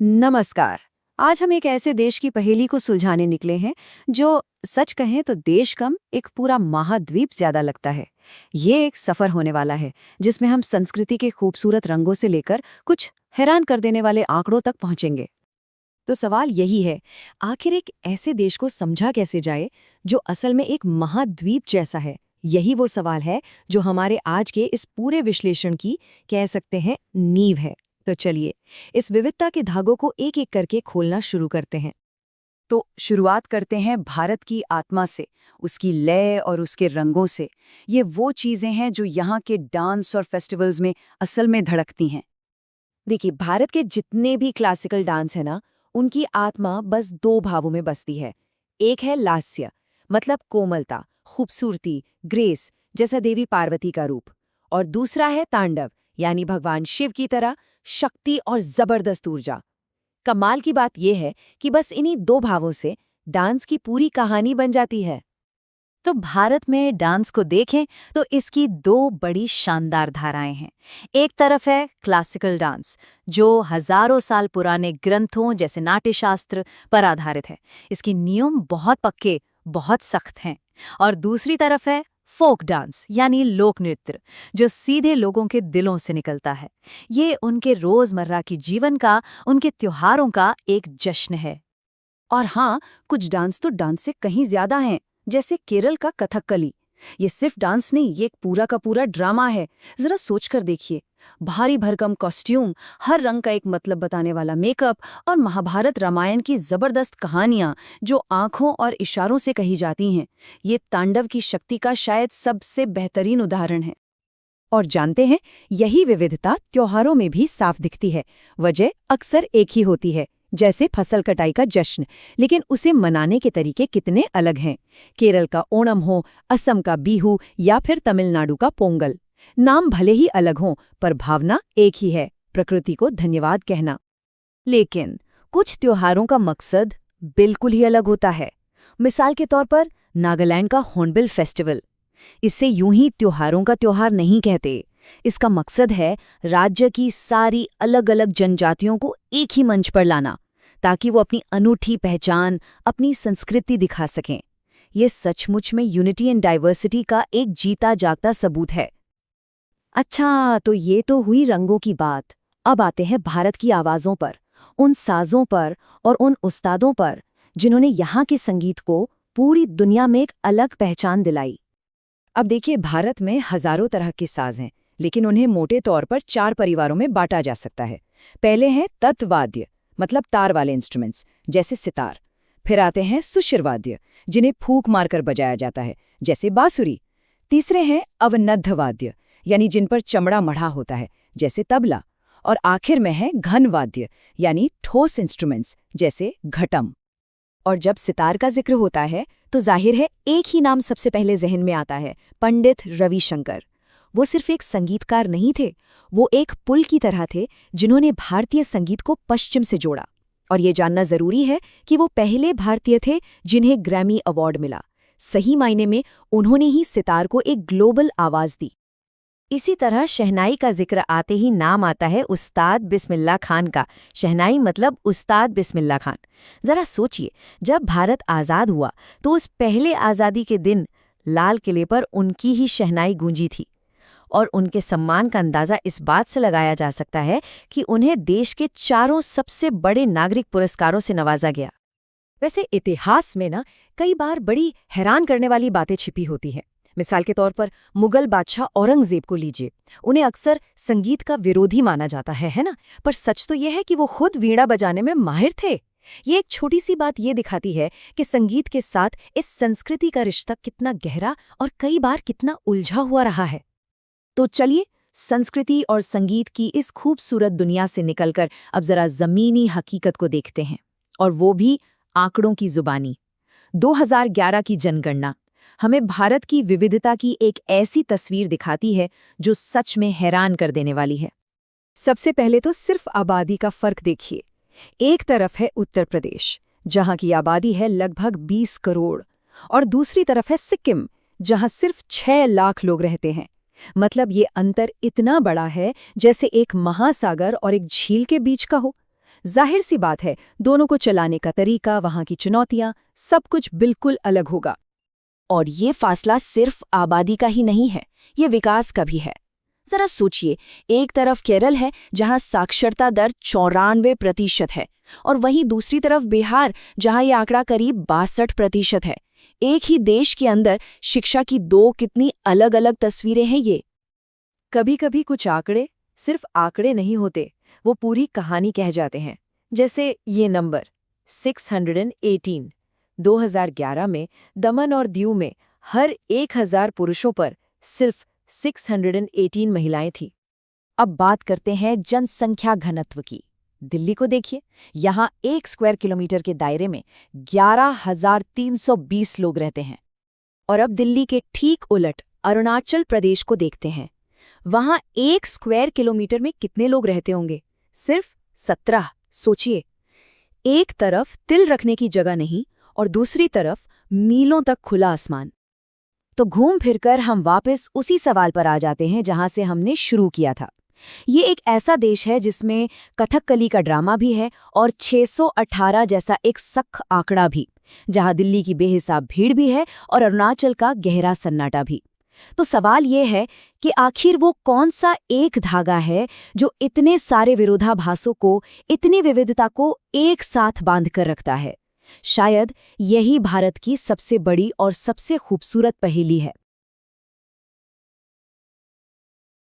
नमस्कार। आज हम एक ऐसे देश की पहेली को सुलझाने निकले हैं जो सच कहें तो देश कम एक पूरा महाद्वीप ज्यादा लगता है। ये एक सफर होने वाला है जिसमें हम संस्कृति के खूबसूरत रंगों से लेकर कुछ हैरान कर देने वाले आंकड़ों तक पहुंचेंगे। तो सवाल यही है, आखिर एक ऐसे देश को समझा कैसे जाए जो असल में एक महाद्वीप जैसा है। यही वो सवाल है जो हमारे आज के इस पूरे विश्लेषण की कह सकते हैं नींव है। तो चलिए इस विविधता के धागों को एक एक करके खोलना शुरू करते हैं। तो शुरुआत करते हैं भारत की आत्मा से, उसकी लय और उसके रंगों से। ये वो चीजें हैं जो यहाँ के डांस और फेस्टिवल्स में असल में धड़कती हैं। देखिए, भारत के जितने भी क्लासिकल डांस है ना, उनकी आत्मा बस दो भावों में बसती है। एक है लास्य, मतलब कोमलता, खूबसूरती, ग्रेस, जैसा देवी पार्वती का रूप। और दूसरा है तांडव, यानी भगवान शिव की तरह शक्ति और जबरदस्त ऊर्जा। कमाल की बात यह है कि बस इन्हीं दो भावों से डांस की पूरी कहानी बन जाती है। तो भारत में डांस को देखें तो इसकी दो बड़ी शानदार धाराएं हैं। एक तरफ है क्लासिकल डांस, जो हजारों साल पुराने ग्रंथों जैसे नाट्यशास्त्र पर आधारित है। इसके नियम बहुत पक्के, बहुत सख्त हैं। और दूसरी तरफ है फोक डांस, यानी लोक नृत्य, जो सीधे लोगों के दिलों से निकलता है। ये उनके रोजमर्रा की जीवन का, उनके त्योहारों का एक जश्न है। और हाँ, कुछ डांस तो डांस से कहीं ज्यादा हैं, जैसे केरल का कथकली। ये सिर्फ डांस नहीं, ये एक पूरा का पूरा ड्रामा है। जरा सोचकर देखिए, भारी भरकम कॉस्ट्यूम, हर रंग का एक मतलब बताने वाला मेकअप और महाभारत रामायण की जबरदस्त कहानियां जो आंखों और इशारों से कही जाती हैं। ये तांडव की शक्ति का शायद सबसे बेहतरीन उदाहरण है। और जानते हैं, यही विविधता त्योहारों में भी साफ दिखती है। वजह अक्सर एक ही होती है, जैसे फसल कटाई का जश्न, लेकिन उसे मनाने के तरीके कितने अलग हैं। केरल का ओणम हो, असम का बिहू या फिर तमिलनाडु का पोंगल। नाम भले ही अलग हों, पर भावना एक ही है, प्रकृति को धन्यवाद कहना। लेकिन कुछ त्योहारों का मकसद बिल्कुल ही अलग होता है। मिसाल के तौर पर नागालैंड का हॉर्नबिल फेस्टिवल। इससे यूं ही त्योहारों का त्योहार नहीं कहते। इसका मकसद है राज्य की सारी अलग अलग जनजातियों को एक ही मंच पर लाना, ताकि वो अपनी अनूठी पहचान, अपनी संस्कृति दिखा सकें। ये सचमुच में यूनिटी एंड डाइवर्सिटी का एक जीता जागता सबूत है। अच्छा, तो ये तो हुई रंगों की बात। अब आते हैं भारत की आवाज़ों पर, उन साज़ों पर और उन उस्तादों पर जिन्होंने यहाँ के संगीत को पूरी दुनिया में एक अलग पहचान दिलाई। अब देखिए, भारत में हजारों तरह के साज हैं, लेकिन उन्हें मोटे तौर पर 4 परिवारों में बांटा जा सकता है। पहले हैं तत्वाद्य, मतलब तार वाले इंस्ट्रूमेंट्स जैसे सितार। फिर आते हैं सुशिरवाद्य, जिन्हें फूंक मारकर बजाया जाता है, जैसे बांसुरी। तीसरे हैं अवनद्ध वाद्य, यानी जिन पर चमड़ा मढ़ा होता है, जैसे तबला। और आखिर में है घन वाद्य, यानी ठोस इंस्ट्रूमेंट्स जैसे घटम। और जब सितार का जिक्र होता है तो जाहिर है एक ही नाम सबसे पहले जहन में आता है, पंडित रविशंकर। वो सिर्फ एक संगीतकार नहीं थे, वो एक पुल की तरह थे जिन्होंने भारतीय संगीत को पश्चिम से जोड़ा। और ये जानना जरूरी है कि वो पहले भारतीय थे जिन्हें ग्रैमी अवार्ड मिला। सही मायने में उन्होंने ही सितार को एक ग्लोबल आवाज दी। इसी तरह शहनाई का जिक्र आते ही नाम आता है उस्ताद बिस्मिल्लाह खान का। शहनाई मतलब उस्ताद बिस्मिल्लाह खान। जरा सोचिए, जब भारत आज़ाद हुआ तो उस पहले आज़ादी के दिन लाल किले पर उनकी ही शहनाई गूंजी थी। और उनके सम्मान का अंदाज़ा इस बात से लगाया जा सकता है कि उन्हें देश के 4 सबसे बड़े नागरिक पुरस्कारों से नवाजा गया। वैसे इतिहास में ना कई बार बड़ी हैरान करने वाली बातें छिपी होती हैं। मिसाल के तौर पर मुगल बादशाह औरंगजेब को लीजिए। उन्हें अक्सर संगीत का विरोधी माना जाता है ना? पर सच तो यह है कि वो खुद वीणा बजाने में माहिर थे। ये एक छोटी सी बात ये दिखाती है कि संगीत के साथ इस संस्कृति का रिश्ता कितना गहरा और कई बार कितना उलझा हुआ रहा है। तो चलिए, संस्कृति और संगीत की इस खूबसूरत दुनिया से निकलकर अब जरा जमीनी हकीकत को देखते हैं, और वो भी आंकड़ों की जुबानी। 2011 की जनगणना हमें भारत की विविधता की एक ऐसी तस्वीर दिखाती है जो सच में हैरान कर देने वाली है। सबसे पहले तो सिर्फ आबादी का फर्क देखिए। एक तरफ है उत्तर प्रदेश, जहां की आबादी है लगभग 20 करोड़, और दूसरी तरफ है सिक्किम, जहां सिर्फ 6 लाख लोग रहते हैं। मतलब ये अंतर इतना बड़ा है जैसे एक महासागर और एक झील के बीच का हो। जाहिर सी बात है, दोनों को चलाने का तरीका, वहाँ की चुनौतियां, सब कुछ बिल्कुल अलग होगा। और ये फासला सिर्फ आबादी का ही नहीं है, ये विकास का भी है। जरा सोचिए, एक तरफ केरल है जहां साक्षरता दर 94% है, और वहीं दूसरी तरफ बिहार जहां ये आंकड़ा करीब 62% है। एक ही देश के अंदर शिक्षा की दो कितनी अलग अलग तस्वीरें हैं ये। कभी कभी कुछ आंकड़े सिर्फ आंकड़े नहीं होते, वो पूरी कहानी कह जाते हैं। जैसे ये नंबर 618। 2011 में दमन और दीव में हर 1000 पुरुषों पर सिर्फ 618 महिलाएं थीं। अब बात करते हैं जनसंख्या घनत्व की। दिल्ली को देखिए, यहाँ 1 स्क्वायर किलोमीटर के दायरे में 11,320 लोग रहते हैं। और अब दिल्ली के ठीक उलट अरुणाचल प्रदेश को देखते हैं। वहाँ 1 स्क्वायर किलोमीटर में कितने लोग रहते होंगे? सिर्फ 17। सोचिए, एक तरफ तिल रखने की जगह नहीं और दूसरी तरफ मीलों तक खुला आसमान। तो घूम फिरकर हम वापस उसी सवाल पर आ जाते हैं जहां से हमने शुरू किया था। ये एक ऐसा देश है जिसमें कथकली का ड्रामा भी है और 618 जैसा एक सख्त आंकड़ा भी, जहां दिल्ली की बेहिसाब भीड़ भी है और अरुणाचल का गहरा सन्नाटा भी। तो सवाल ये है कि आखिर वो कौन सा एक धागा है जो इतने सारे विरोधाभासों को, इतनी विविधता को एक साथ बांध कर रखता है? शायद यही भारत की सबसे बड़ी और सबसे खूबसूरत पहेली है।